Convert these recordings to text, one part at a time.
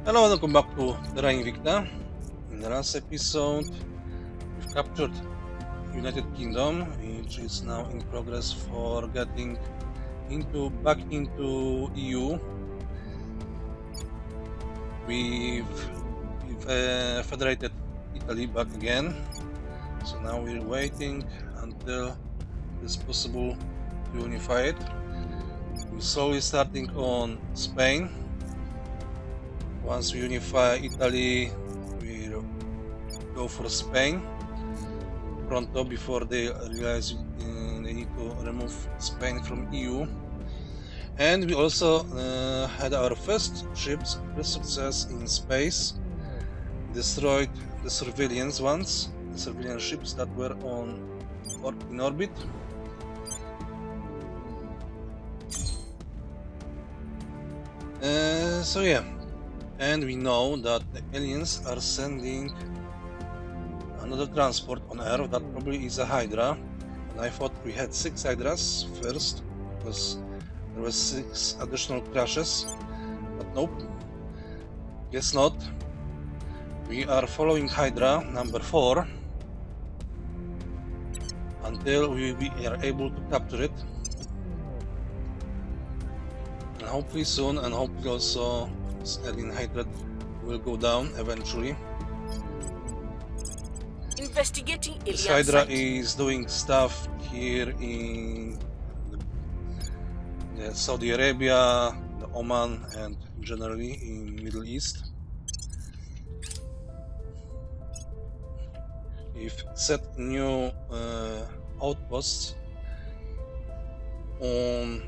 Hello and welcome back to Terra Invicta. In the last episode, we've captured United Kingdom, which is now in progress for getting back into EU. We've federated Italy back again, so now we're waiting until it's possible to unify it. We're slowly starting on Spain. Once we unify Italy, we'll go for Spain pronto before they realize they need to remove Spain from EU. And we also had our first success in space, destroyed the surveillance ships that were in orbit. So yeah. And we know that the aliens are sending another transport on Earth that probably is a Hydra. And I thought we had 6 Hydras first, because there were 6 additional crashes. But nope, guess not. We are following Hydra number 4 until we are able to capture it. And hopefully soon, and hopefully also alien hatred will go down eventually. Investigating This Hydra is doing stuff here in Saudi Arabia, the Oman, and generally in Middle East. We've set new outposts on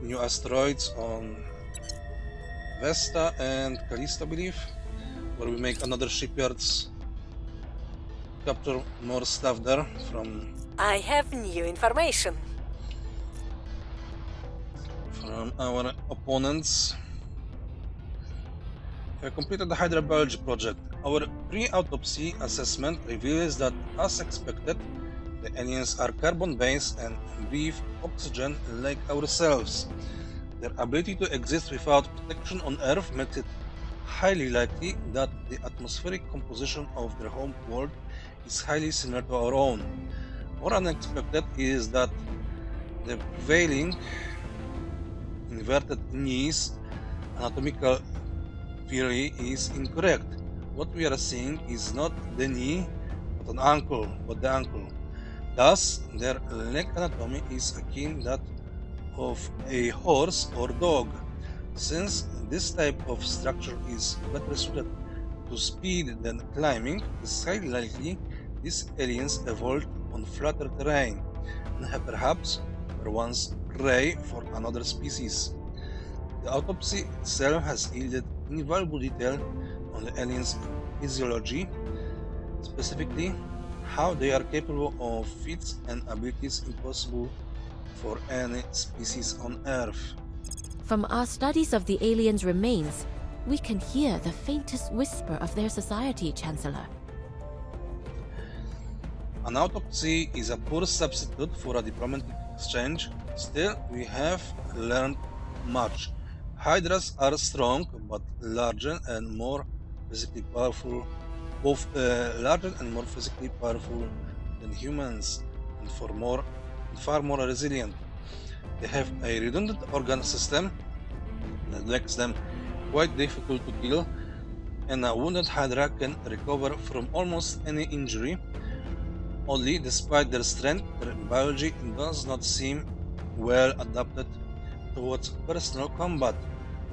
new asteroids on Vesta and Callisto, I believe, where we make another shipyards, capture more stuff there from I have new information from our opponents. We completed the Hydra Biology project. Our pre-autopsy assessment reveals that, as expected, the aliens are carbon-based and breathe oxygen like ourselves. Their ability to exist without protection on Earth makes it highly likely that the atmospheric composition of their home world is highly similar to our own. More unexpected is that the prevailing inverted knees anatomical theory is incorrect. What we are seeing is not the knee, but the ankle. Thus, their leg anatomy is akin that of a horse or dog. Since this type of structure is better suited to speed than climbing, it's highly likely these aliens evolved on flatter terrain and perhaps were once prey for another species. The autopsy itself has yielded invaluable detail on the aliens' physiology, specifically how they are capable of feats and abilities impossible for any species on Earth. From our studies of the aliens' remains, we can hear the faintest whisper of their society, Chancellor. An autopsy is a poor substitute for a diplomatic exchange. Still, we have learned much. Hydras are strong, but larger and more physically powerful, than humans, and far more resilient. They have a redundant organ system that makes them quite difficult to kill, and a wounded Hydra can recover from almost any injury. Only, despite their strength, their biology does not seem well adapted towards personal combat.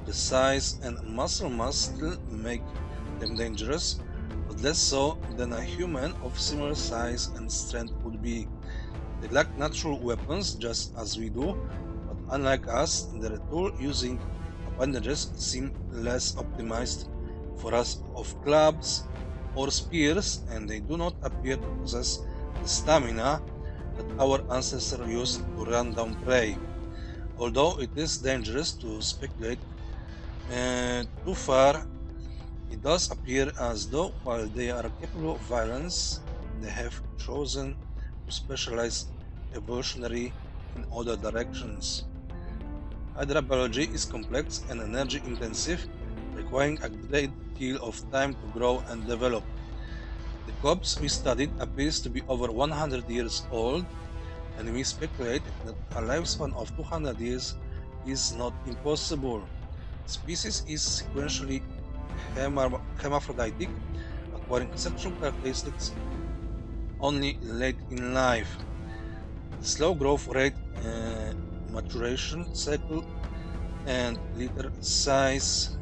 The size and muscle mass still make them dangerous, but less so than a human of similar size and strength would be. They lack natural weapons just as we do, but unlike us, their tool-using appendages seem less optimized for us of clubs or spears, and they do not appear to possess the stamina that our ancestors used to run down prey. Although it is dangerous to speculate too far, it does appear as though while they are capable of violence, they have chosen to specialize evolutionary in other directions. Hydra biology is complex and energy intensive, requiring a great deal of time to grow and develop. The corpse we studied appears to be over 100 years old, and we speculate that a lifespan of 200 years is not impossible. The species is sequentially hermaphroditic, acquiring sexual characteristics only late in life. The slow growth rate, maturation cycle, and litter size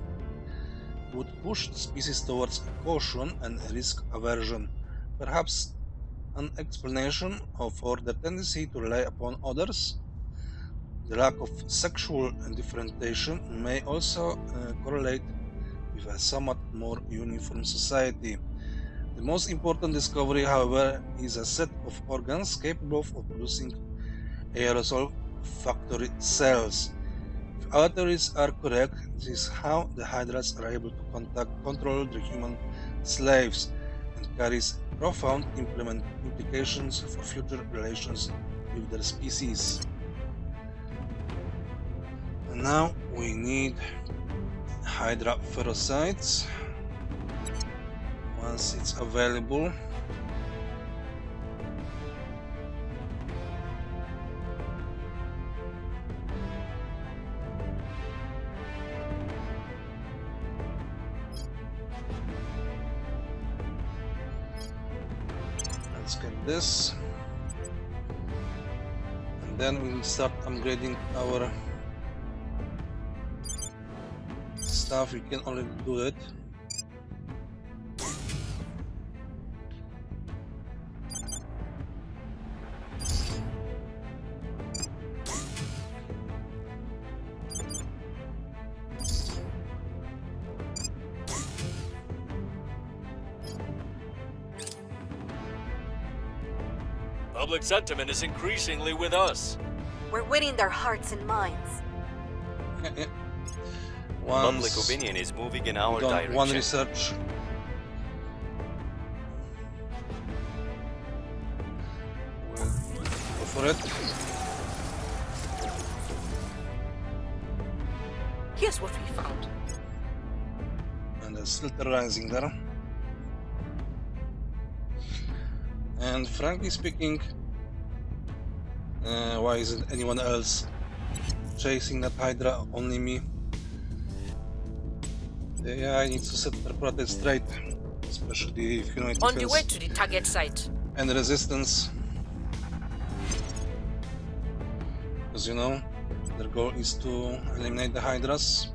would push the species towards caution and risk aversion, perhaps an explanation for the tendency to rely upon others. The lack of sexual differentiation may also correlate with a somewhat more uniform society. The most important discovery, however, is a set of organs capable of producing aerosol factory cells. If our theories are correct, this is how the hydras are able to control the human slaves, and carries profound implications for future relations with their species. And now we need Hydra ferrocytes. Once it's available, let's get this, and then we'll start upgrading our stuff. We can already do it. Public sentiment is increasingly with us. We're winning their hearts and minds. Public opinion is moving in our direction. One research. We'll go for it. Here's what we found. And they're still terrorizing there. And frankly speaking, why isn't anyone else chasing that Hydra? Only me. The AI needs to set their protest straight, especially if humanity On the way fails to the target site. and resistance. Because you know, their goal is to eliminate the Hydras.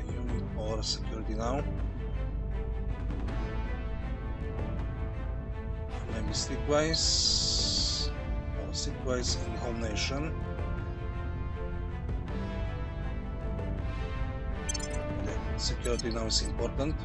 Unit or security now. Maybe streetwise or streetwise in home nation. Okay, security now is important.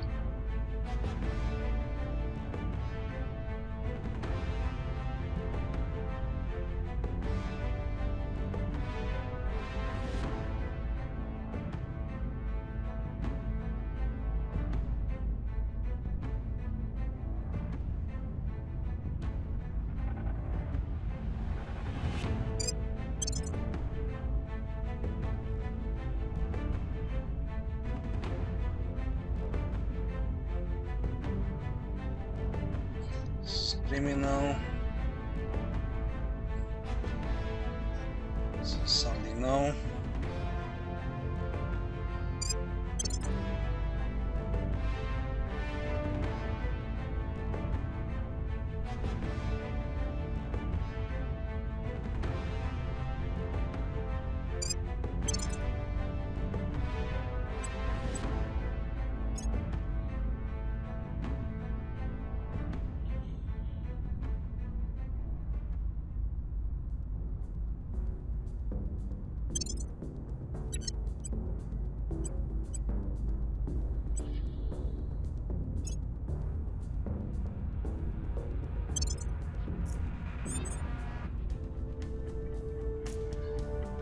Criminal. Something now.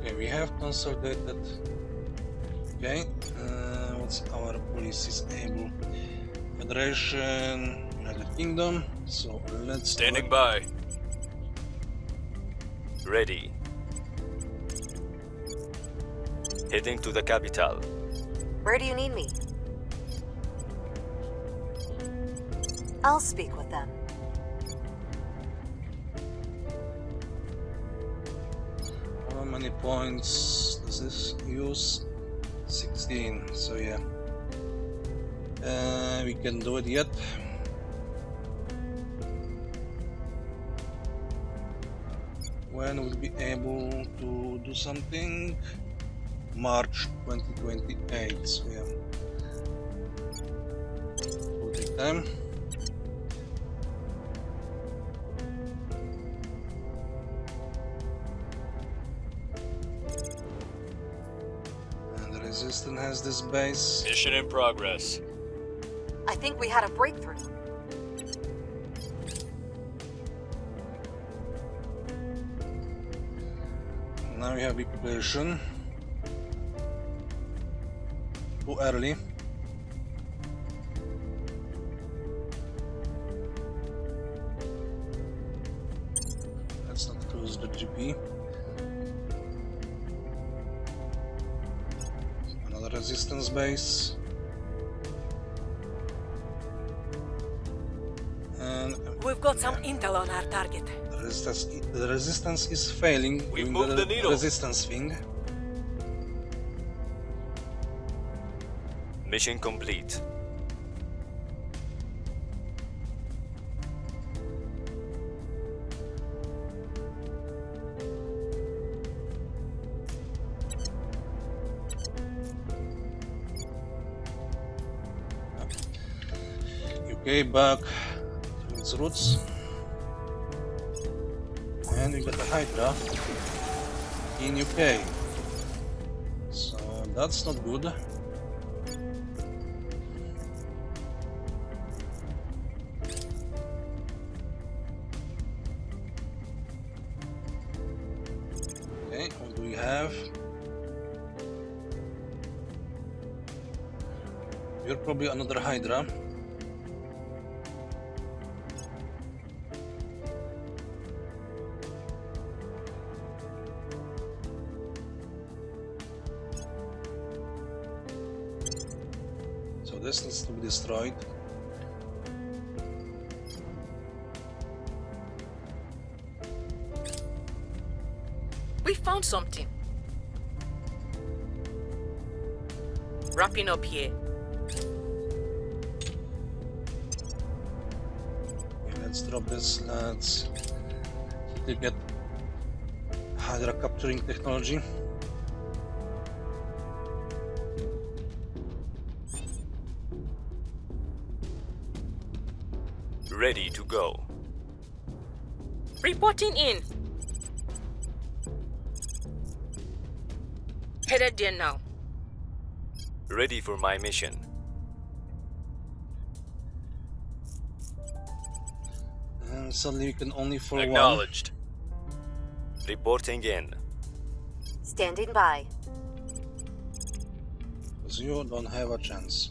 Okay, we have consolidated. Okay, what's our policies able? Federation, United Kingdom. So let's Standing by. Ready. Heading to the capital. Where do you need me? I'll speak with them. How many points does this use? 16, so yeah. We can do it yet. When we'll be able to do something? March 2028, so yeah. Will take time. And the Resistance has this base. Mission in progress. I think we had a breakthrough. Now we have repopulation. Too early. Let's not close the GP. Another resistance base. And We've got some intel on our target. the resistance is failing We've doing moved the needle. resistance thing. Mission complete. UK back to its roots. And we got a Hydra in UK. So that's not good. Okay, what do we have? You're probably another Hydra. So this needs to be destroyed. We found something. Wrapping up here. Okay, let's drop this. Let's get Hydra capturing technology. Ready to go. Reporting in. Headed there now. Ready for my mission. And suddenly we can only for Acknowledged. Reporting in. Standing by. because you don't have a chance.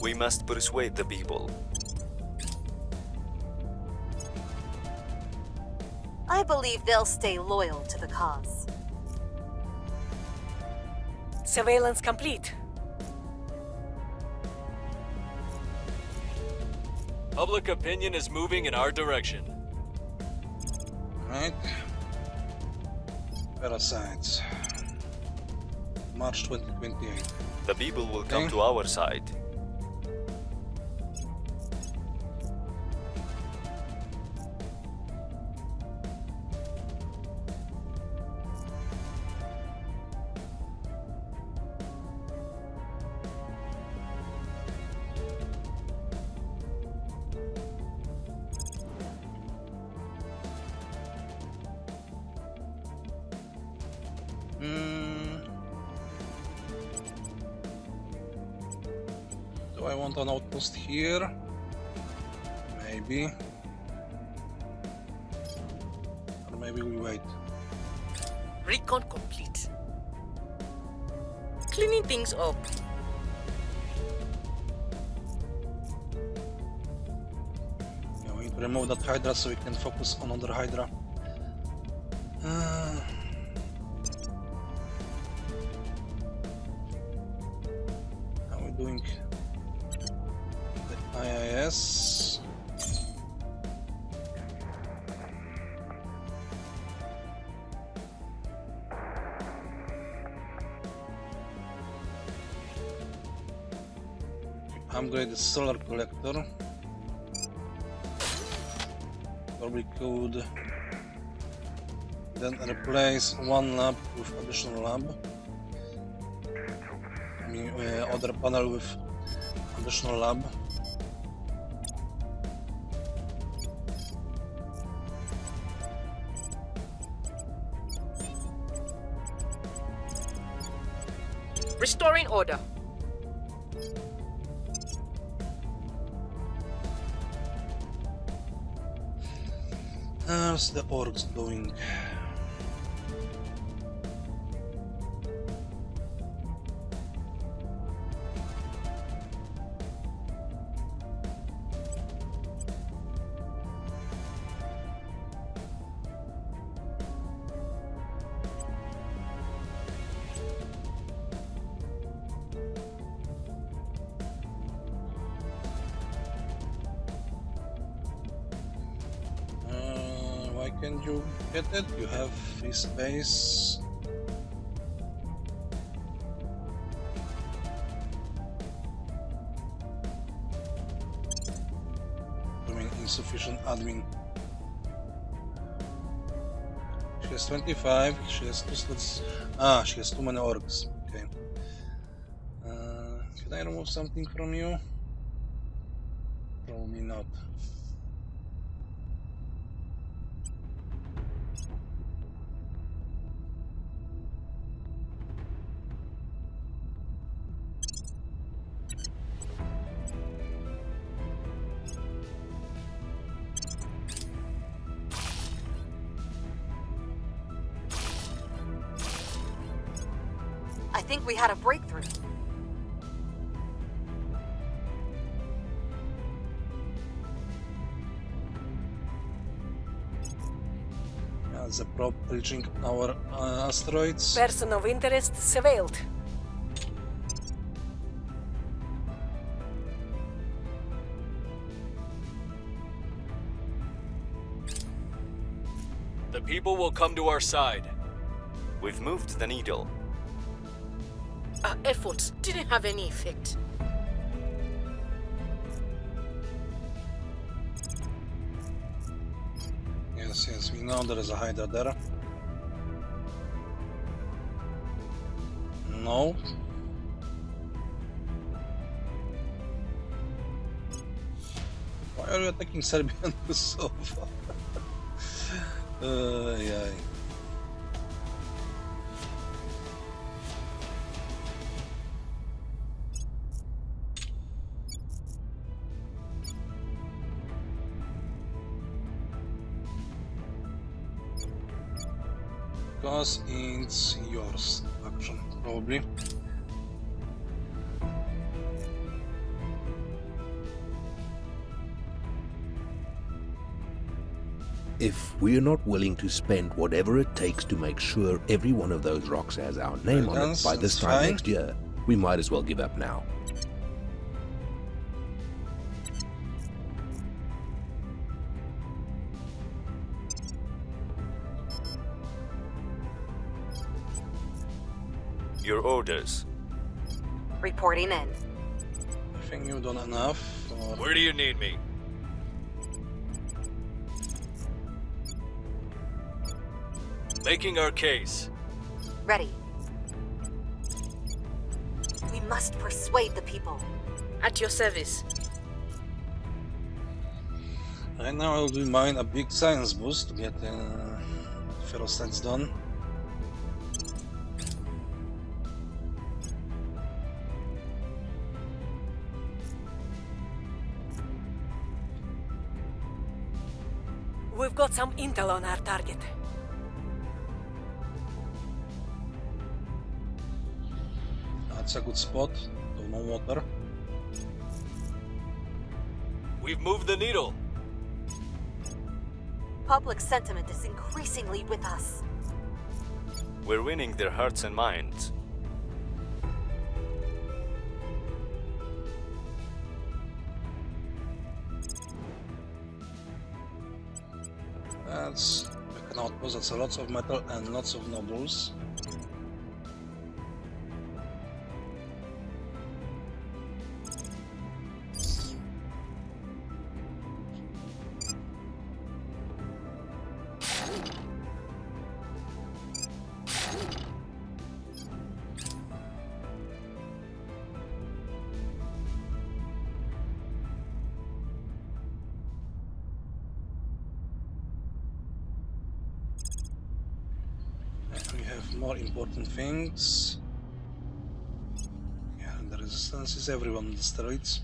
We must persuade the people. I believe they'll stay loyal to the cause. Surveillance complete. Public opinion is moving in our direction. Right. Parasites. March 2028. The people will come Okay. to our side. Do I want an outpost here? Maybe. Or maybe Maybe we wait. Recon complete. Cleaning things up. Yeah, we need to remove that Hydra so we can focus on other Hydra. How are we doing? The IIS. Upgrade the solar collector. Probably could then replace one lab with additional lab. I mean, other panel with additional lab. Restoring order. How's the orcs doing? Why can't you get it? You have free space. I mean, insufficient admin. She has 25, she has 2 slots. Ah, she has too many orcs. Okay. Can I remove something from you? Probably not. I think we had a breakthrough. The probe reaching our asteroids. Person of interest surveilled. The people will come to our side. We've moved the needle. Our efforts didn't have any effect. Yes, we know there is a Hydra there. No. Why are you attacking Serbian Kosovo? Yeah. Because it's yours, action, probably. If we're not willing to spend whatever it takes to make sure every one of those rocks has our name on it by this time next year, we might as well give up now. Your orders. Reporting in. I think you've done enough. Or... Where do you need me? Making our case. Ready. We must persuade the people. At your service. Right now I'll do mine a big science boost to get ferrostats done. We've got some intel on our target. It's a good spot, though no water. We've moved the needle. Public sentiment is increasingly with us. We're winning their hearts and minds. That's an outpost. That's a lots of metal and lots of nobles. We have more important things. Yeah, the resistance is everyone on the streets.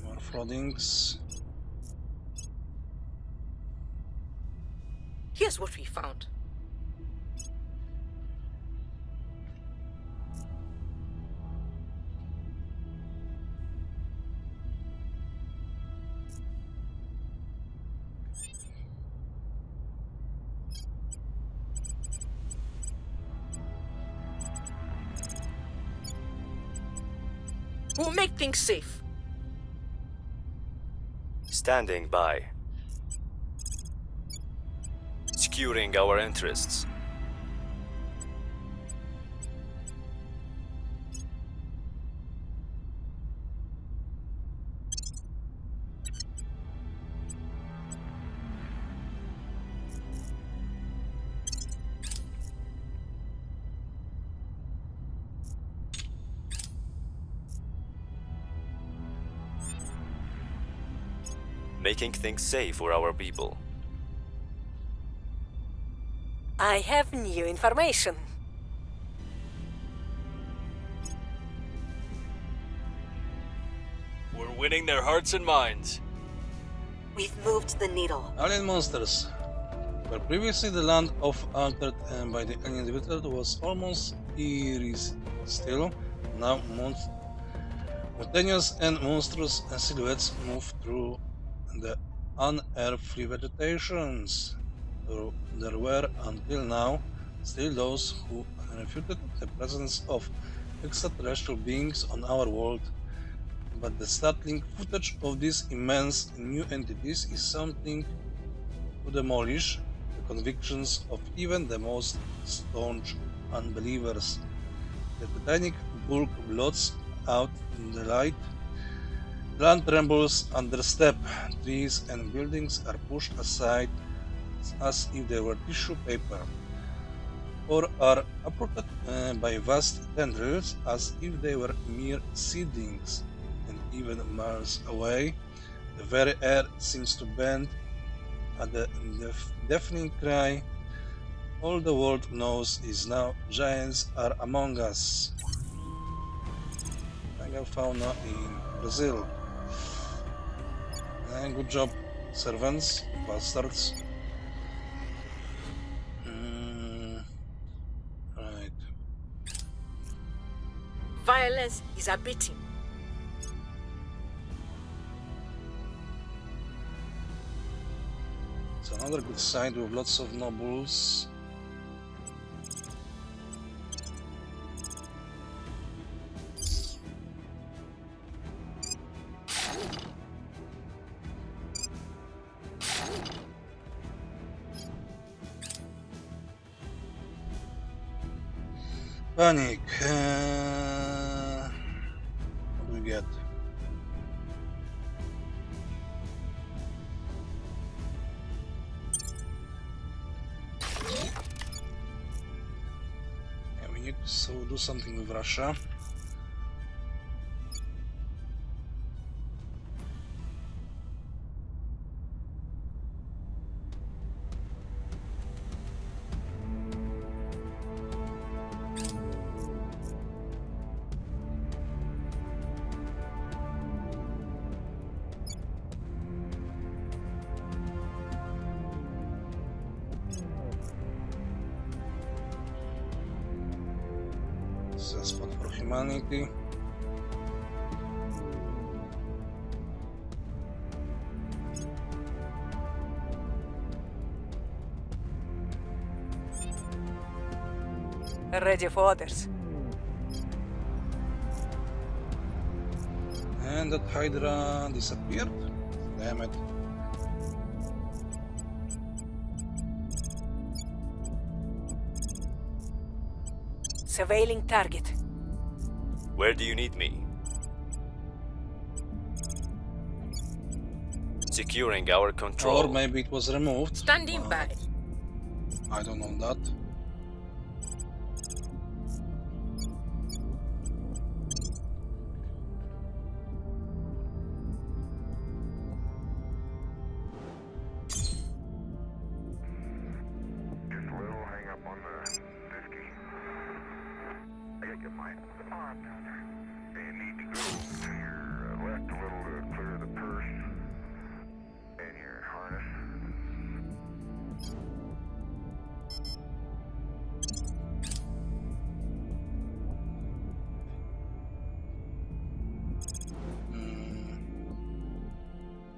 More floodings. Here's what we found. We'll make things safe. Standing by. Securing our interests. Making things safe for our people. I have new information. We're winning their hearts and minds. We've moved the needle. Alien monsters. Where previously the land of altered by the alien individual was almost eerie still, now mountainous and monstrous silhouettes move through the unearthly vegetations. There were, until now, still those who refuted the presence of extraterrestrial beings on our world, but the startling footage of these immense new entities is something to demolish the convictions of even the most staunch unbelievers. The titanic bulk blots out in the light. Land trembles under step. Trees and buildings are pushed aside as if they were tissue paper, or are uprooted by vast tendrils as if they were mere seedlings. And even miles away, the very air seems to bend at the deafening cry. All the world knows is now giants are among us. Fauna in Brazil. Good job, servants, bastards. Right. Violence is abating. It's another good side with lots of nobles. Panic. What do we get? Yeah, we need to do something with Russia. It's a spot for humanity. Ready for orders. And that Hydra disappeared. Damn it. Surveilling target. Where do you need me? Securing our control. Or maybe it was removed. Standing by. I don't know that.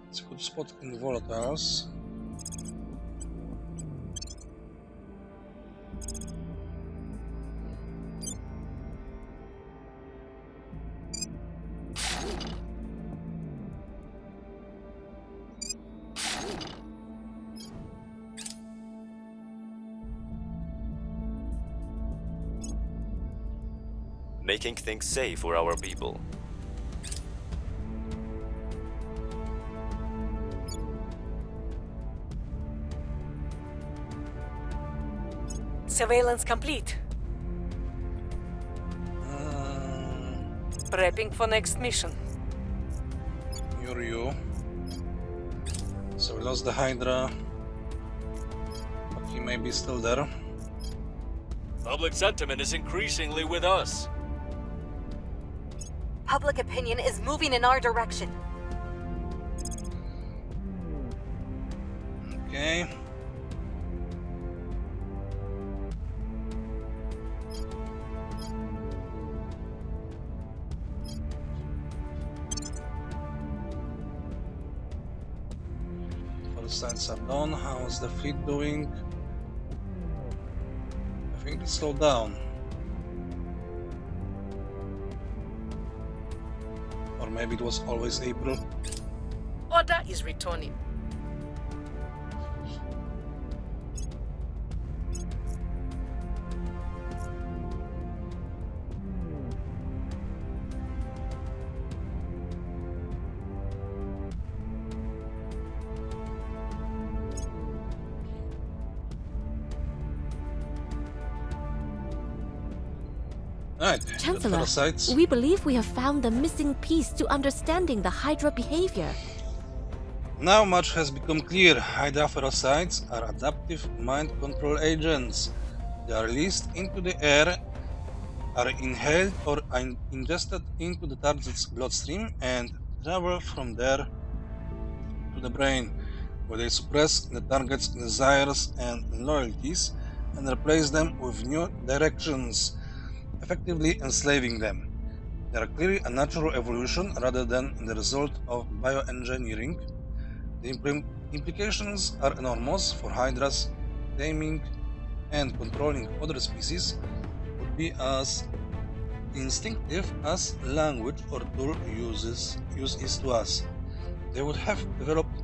It's a good spot in volatiles. Making things safe for our people. Surveillance complete. Prepping for next mission. You're you. So we lost the Hydra. But he may be still there. Public sentiment is increasingly with us. Public opinion is moving in our direction. Okay. First sights are done. How's the fleet doing? I think it slowed down. Or maybe it was always April. Order is returning. Right, Chancellor, parasites. we believe we have found the missing piece to understanding the Hydra behavior. Now much has become clear. Hydra parasites are adaptive mind control agents. They are released into the air, are inhaled or ingested into the target's bloodstream and travel from there to the brain, where they suppress the target's desires and loyalties and replace them with new directions, effectively enslaving them. They are clearly a natural evolution rather than the result of bioengineering. The implications are enormous for Hydra's. Taming and controlling other species would be as instinctive as language or tool use is to us. They would have developed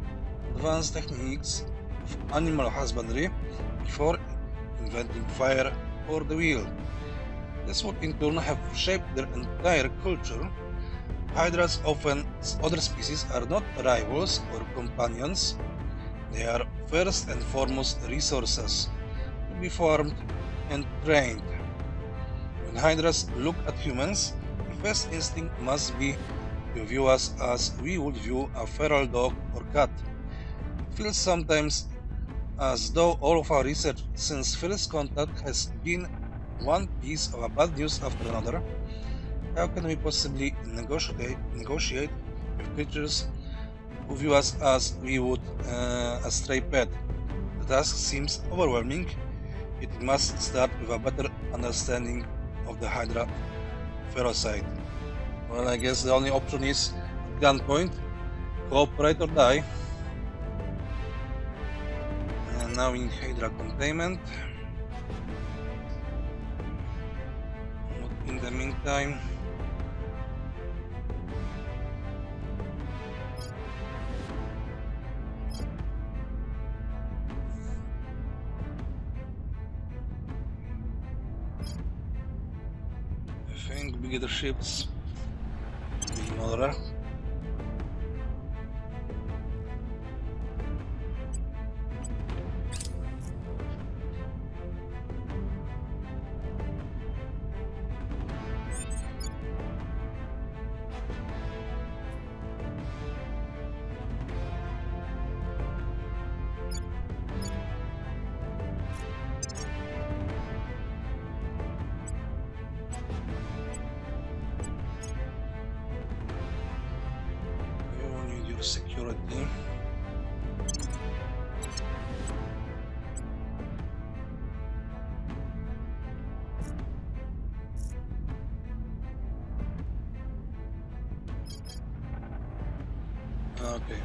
advanced techniques of animal husbandry before inventing fire or the wheel. This would in turn have shaped their entire culture. Hydras often other species are not rivals or companions. They are first and foremost resources to be farmed and trained. When Hydras look at humans, the first instinct must be to view us as we would view a feral dog or cat. It feels sometimes as though all of our research since first contact has been one piece of bad news after another. How can we possibly negotiate with creatures who view us as we would a stray pet? The task seems overwhelming. It must start with a better understanding of the Hydra ferocide. Well, I guess the only option is gunpoint, cooperate or die. And now in Hydra containment. But in the meantime, I think bigger ships in order. You need your security. Okay.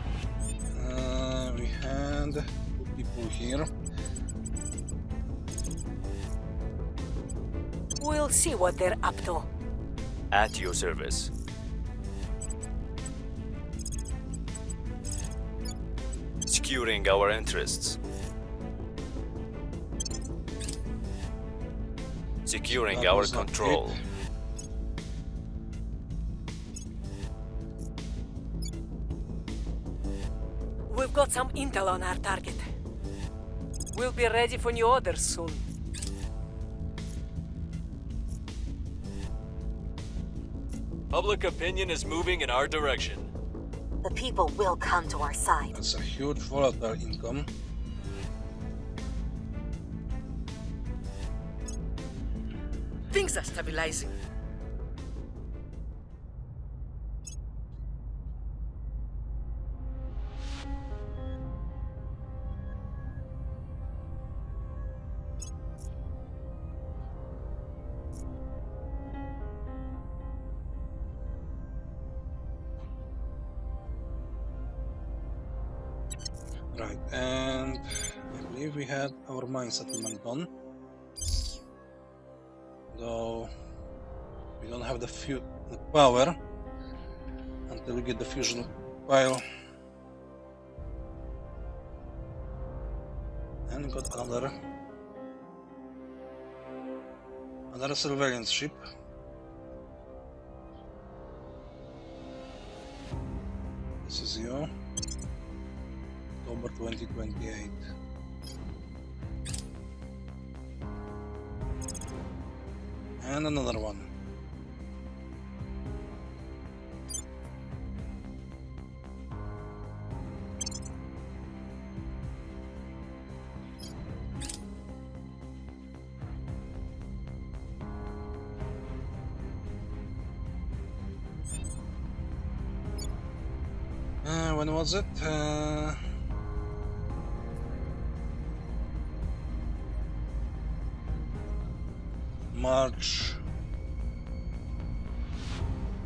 We had 2 people here. We'll see what they're up to. At your service. Securing our interests. Securing That our was not control. it. We've got some intel on our target. We'll be ready for new orders soon. Public opinion is moving in our direction. The people will come to our side. That's a huge volatile income. Things are stabilizing. Right, and I believe we had our mine settlement done. Though we don't have the power until we get the fusion pile. And we got another surveillance ship. This is you. October 2028. And another one. When was it? March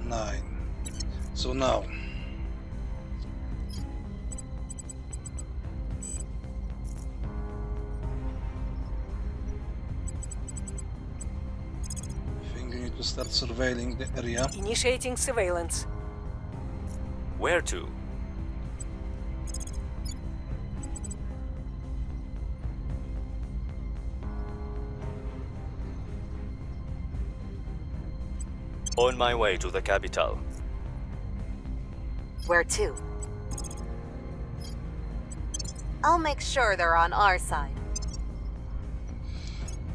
9. So now I think we need to start surveilling the area. Initiating surveillance. Where to? On my way to the capital. Where to? I'll make sure they're on our side.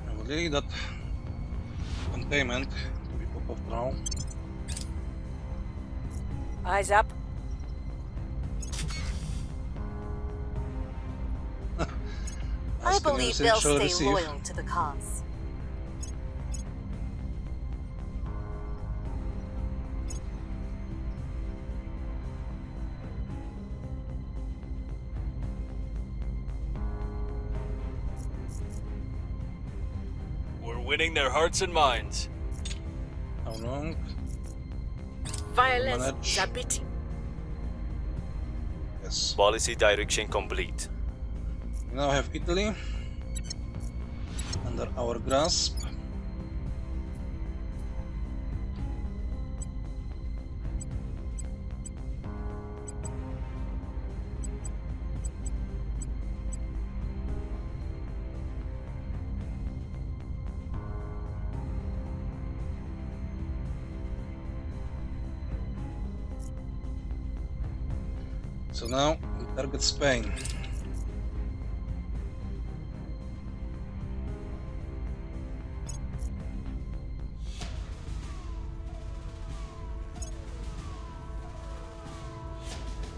I will leave that containment to be pop off now. Eyes up. I Asking believe receive they'll shall stay receive. loyal to the cause. We're winning their hearts and minds. How long? Violence Manage. is a bit. Yes. Policy direction complete. We now have Italy under our grasp. So now we target Spain.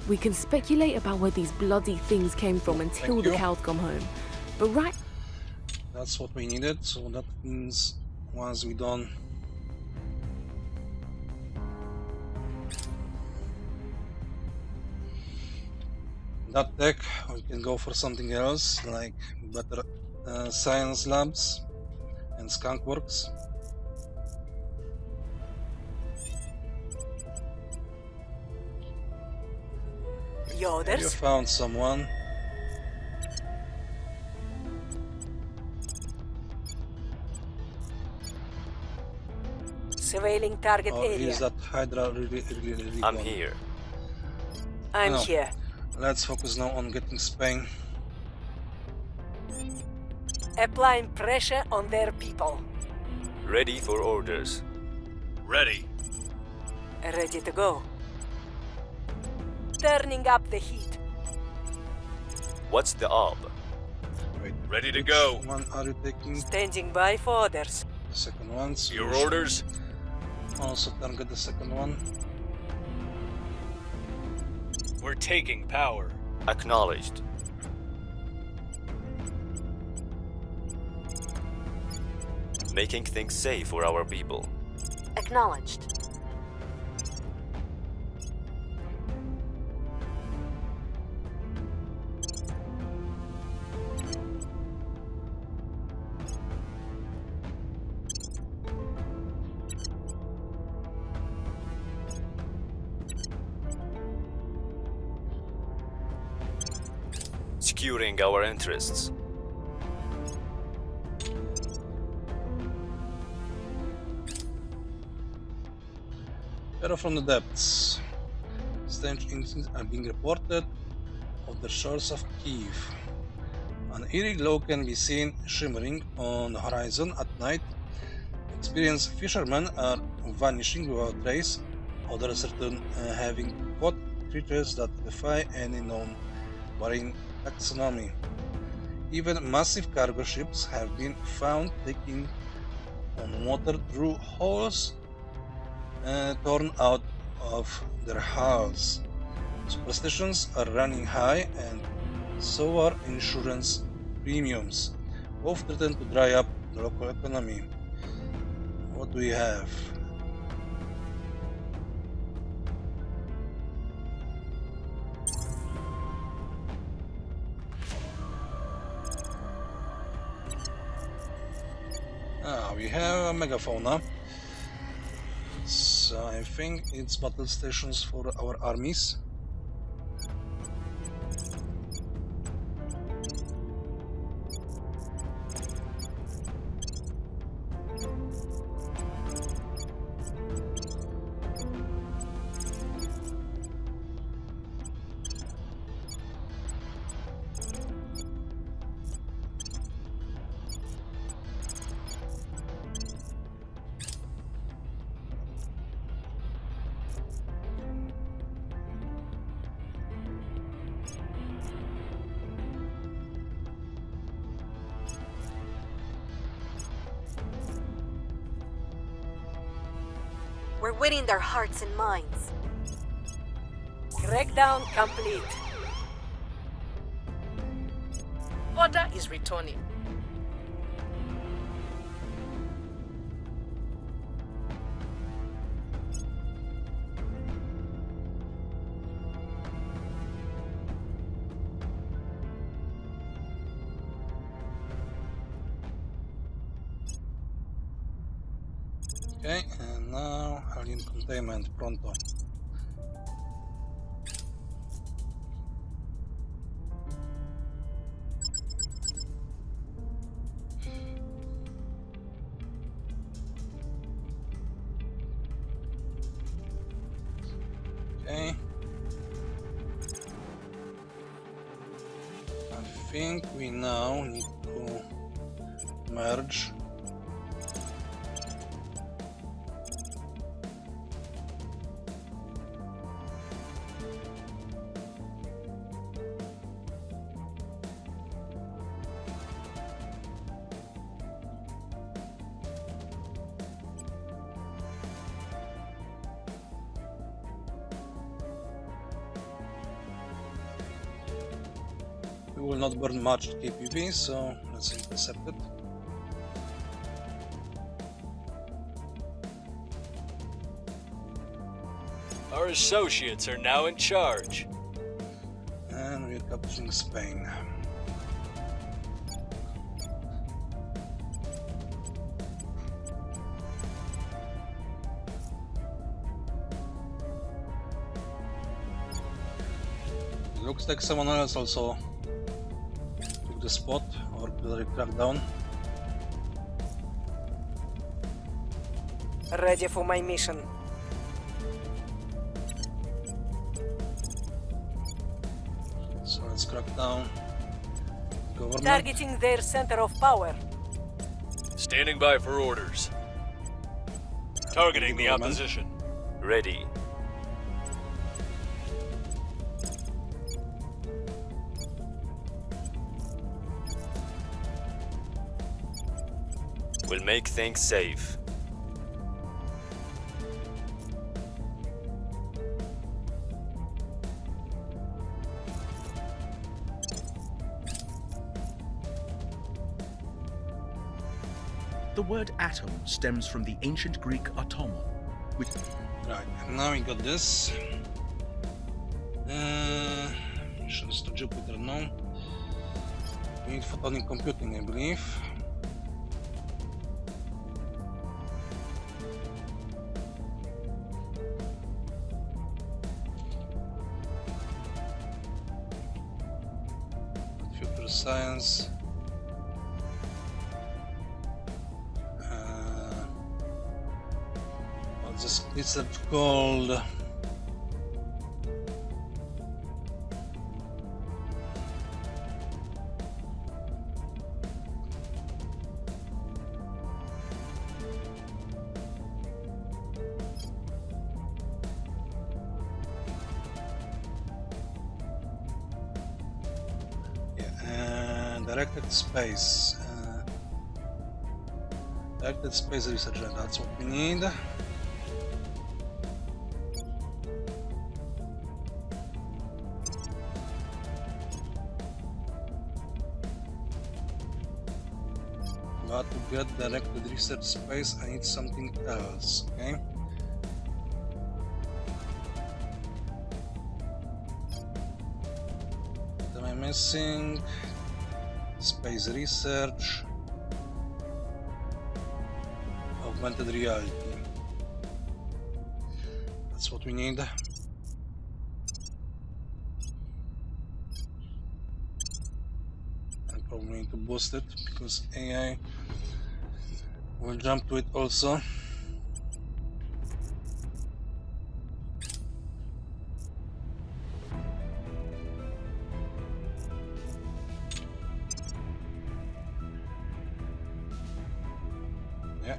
We can speculate about where these bloody things came from until Thank the you. cows come home. But right That's what we needed, so that means once we done that tech, we can go for something else, like better science labs and skunk works. You Yoders? found someone. Surveilling target Or area. is that Hydra really I'm gone? here. I'm No. here. Let's focus now on getting Spain. Applying pressure on their people. Ready for orders. Ready. Ready to go. Turning up the heat. What's the ob? Wait, Ready to which go. one are you taking? Standing by for orders. The second one. So Your we should orders? also target the second one. We're taking power. Acknowledged. Making things safe for our people. Acknowledged. Securing our interests. Terror from the depths. Strange incidents are being reported off the shores of Kiev. An eerie glow can be seen shimmering on the horizon at night. Experienced fishermen are vanishing without trace. Others return having caught creatures that defy any known marine taxonomy. Even massive cargo ships have been found taking on water through holes torn out of their hulls. Superstitions are running high, and so are insurance premiums. Both threaten to dry up the local economy. What do we have? We have a megafauna. So I think it's battle stations for our armies. We're winning their hearts and minds. Crackdown complete. Order is returning. Okay, and now. Alien containment, pronto. Okay. I think we now need to merge we will not burn much KPV, so let's intercept it. Our associates are now in charge. And we're capturing Spain. Looks like someone else also took the spot or artillery crackdown. Ready for my mission. So let's crack down government. Targeting their center of power. Standing by for orders. Targeting the Government. opposition. Ready. We'll make things safe. The word atom stems from the ancient Greek atomon, which... Right, now we got this. Missions to Jupiter, no. We need photonic computing, I believe. Future science. What's this research called? Directed space. Directed space research, that's what we need. But to get directed research space, I need something else, okay? What am I missing? Space research, augmented reality. That's what we need. I probably need to boost it because AI will jump to it also. Yeah.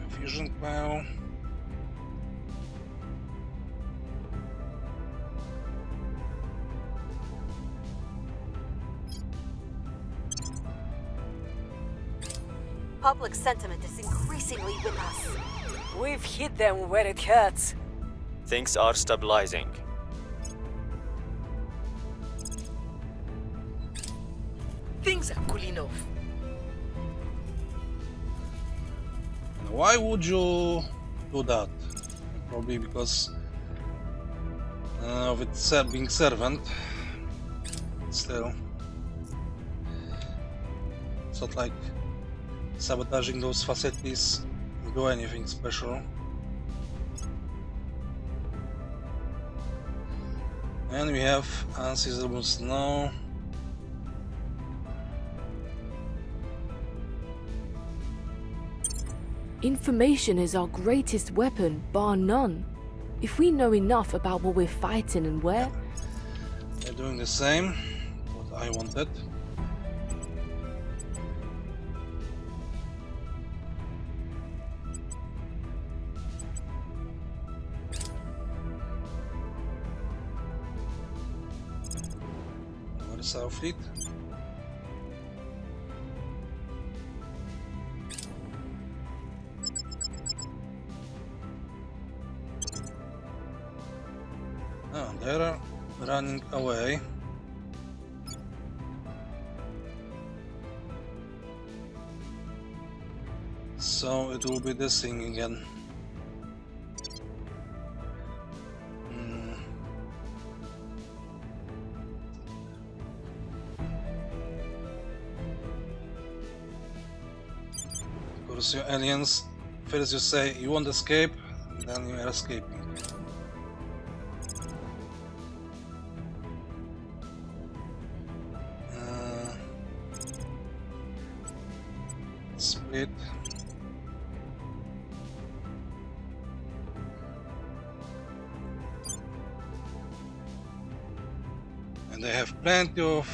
Fusion coil. Public sentiment is increasingly with us. We've hit them where it hurts. Things are stabilizing. Things are cooling off. Why would you do that? Probably because of its being servant. Still, it's not like sabotaging those facilities will do anything special. And we have unseasonable snow. Information is our greatest weapon, bar none. If we know enough about what we're fighting and where... They're doing the same, what I wanted. Where is our fleet? Oh, they're running away. So it will be this thing again. Of course, you aliens, first you say you won't escape, then you are escaping. Split. And they have plenty of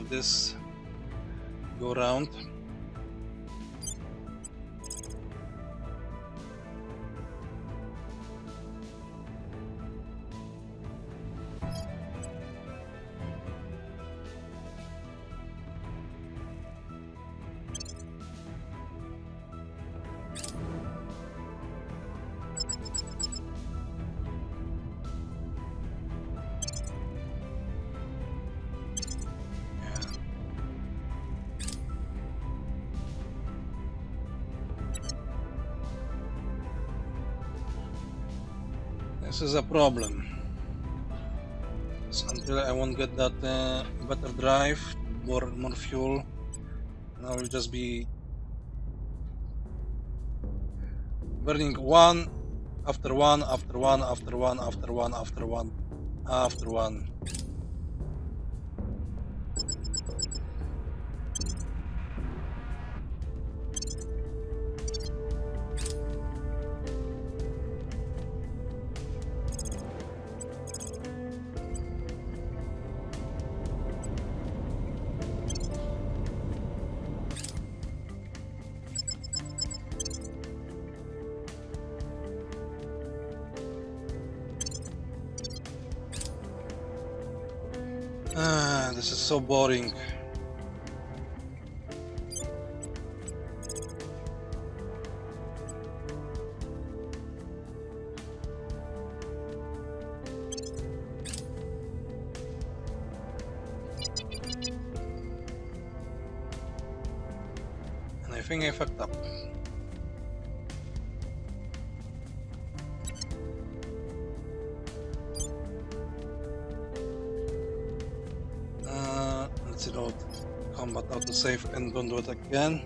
this go round. This is a problem. So until I won't get that better drive, more fuel, and I will just be burning one after one after one after one after one after one after one. This is so boring. And I think I fucked up. Let's reload combat autosave and don't do it again.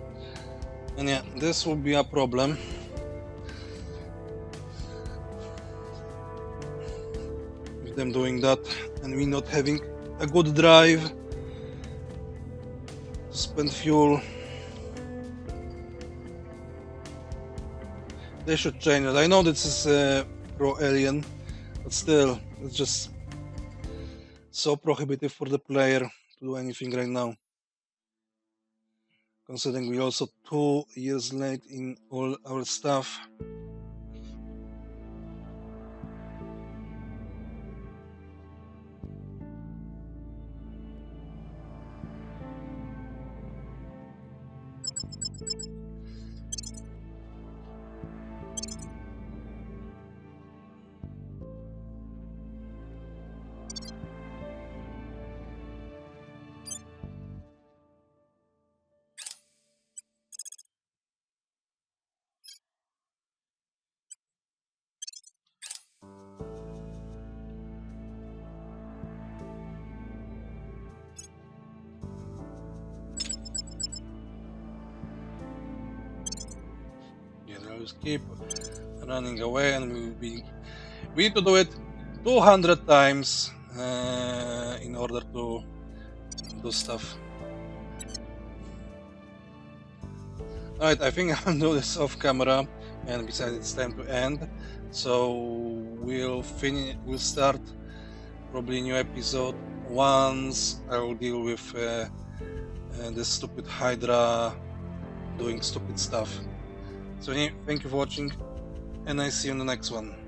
And yeah, this will be a problem. With them doing that and we not having a good drive to spend fuel. They should change it. I know this is pro-alien, but still, it's just so prohibitive for the player to do anything right now. Considering we're also 2 years late in all our stuff. just keep running away, and we need to do it 200 times in order to do stuff. Alright, I think I'll do this off camera, and besides it's time to end. So we'll start probably a new episode once I'll deal with this stupid Hydra doing stupid stuff. So yeah, thank you for watching, and I see you in the next one.